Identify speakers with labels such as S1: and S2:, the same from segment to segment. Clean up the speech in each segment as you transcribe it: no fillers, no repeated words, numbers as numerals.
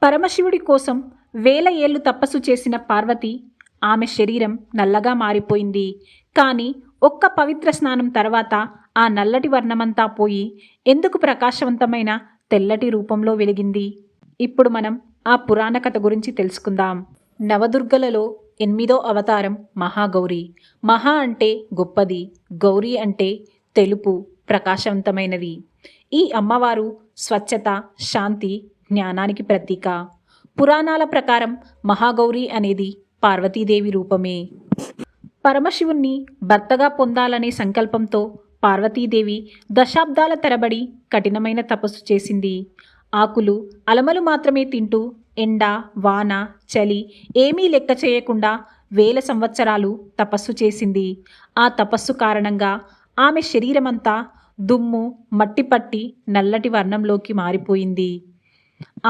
S1: పరమశివుడి కోసం వేల ఏళ్లు తపస్సు చేసిన పార్వతి ఆమె శరీరం నల్లగా మారిపోయింది. కానీ ఒక్క పవిత్ర స్నానం తర్వాత ఆ నల్లటి వర్ణమంతా పోయి ఎందుకు ప్రకాశవంతమైన తెల్లటి రూపంలో వెలిగింది. ఇప్పుడు మనం ఆ పురాణ కథ గురించి తెలుసుకుందాం. నవదుర్గలలో 8వ అవతారం మహాగౌరి. మహా అంటే గొప్పది, గౌరీ అంటే తెలుపు, ప్రకాశవంతమైనది. ఈ అమ్మవారు స్వచ్ఛత, శాంతి, జ్ఞానానికి ప్రతీక. పురాణాల ప్రకారం మహాగౌరి అనేది పార్వతీదేవి రూపమే. పరమశివుణ్ణి భర్తగా పొందాలనే సంకల్పంతో పార్వతీదేవి దశాబ్దాల తరబడి కఠినమైన తపస్సు చేసింది. ఆకులు, అలమలు మాత్రమే తింటూ ఎండ, వాన, చలి ఏమీ లెక్క చేయకుండా వేల సంవత్సరాలు తపస్సు చేసింది. ఆ తపస్సు కారణంగా ఆమె శరీరమంతా దుమ్ము, మట్టి పట్టి నల్లటి వర్ణంలోకి మారిపోయింది.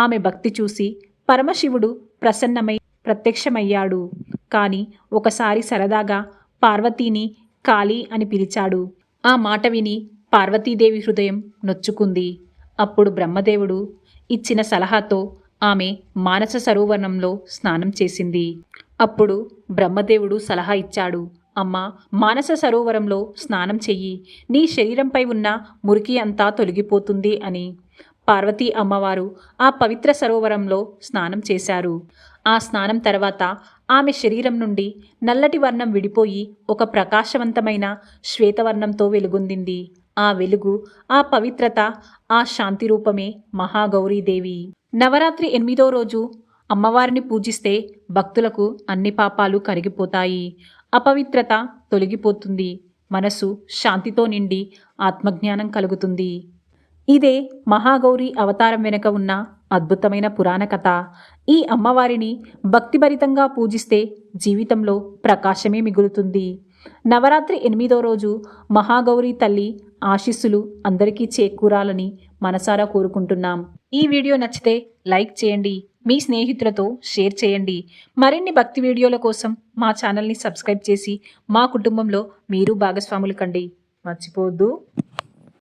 S1: ఆమె భక్తి చూసి పరమశివుడు ప్రసన్నమై ప్రత్యక్షమయ్యాడు. కానీ ఒకసారి సరదాగా పార్వతీని కాళీ అని పిలిచాడు. ఆ మాట విని పార్వతీదేవి హృదయం నొచ్చుకుంది. అప్పుడు బ్రహ్మదేవుడు ఇచ్చిన సలహాతో ఆమె మానస సరోవరంలో స్నానం చేసింది. అప్పుడు బ్రహ్మదేవుడు సలహా ఇచ్చాడు, అమ్మా, మానస సరోవరంలో స్నానం చెయ్యి, నీ శరీరంపై ఉన్న మురికి అంతా తొలగిపోతుంది అని. పార్వతీ అమ్మవారు ఆ పవిత్ర సరోవరంలో స్నానం చేశారు. ఆ స్నానం తర్వాత ఆమె శరీరం నుండి నల్లటి వర్ణం విడిపోయి ఒక ప్రకాశవంతమైన శ్వేతవర్ణంతో వెలుగొందింది. ఆ వెలుగు, ఆ పవిత్రత, ఆ శాంతి రూపమే మహాగౌరీదేవి. నవరాత్రి 8వ రోజు అమ్మవారిని పూజిస్తే భక్తులకు అన్ని పాపాలు కరిగిపోతాయి, అపవిత్రత తొలగిపోతుంది, మనసు శాంతితో నిండి ఆత్మజ్ఞానం కలుగుతుంది. ఇదే మహాగౌరి అవతారం వెనుక ఉన్న అద్భుతమైన పురాణ కథ. ఈ అమ్మవారిని భక్తిభరితంగా పూజిస్తే జీవితంలో ప్రకాశమే మిగులుతుంది. నవరాత్రి 8వ రోజు మహాగౌరి తల్లి ఆశీస్సులు అందరికీ చేకూరాలని మనసారా కోరుకుంటున్నాం. ఈ వీడియో నచ్చితే లైక్ చేయండి, మీ స్నేహితులతో షేర్ చేయండి. మరిన్ని భక్తి వీడియోల కోసం మా ఛానల్ని సబ్స్క్రైబ్ చేసి మా కుటుంబంలో మీరు భాగస్వాములు కండి. మర్చిపోవద్దు.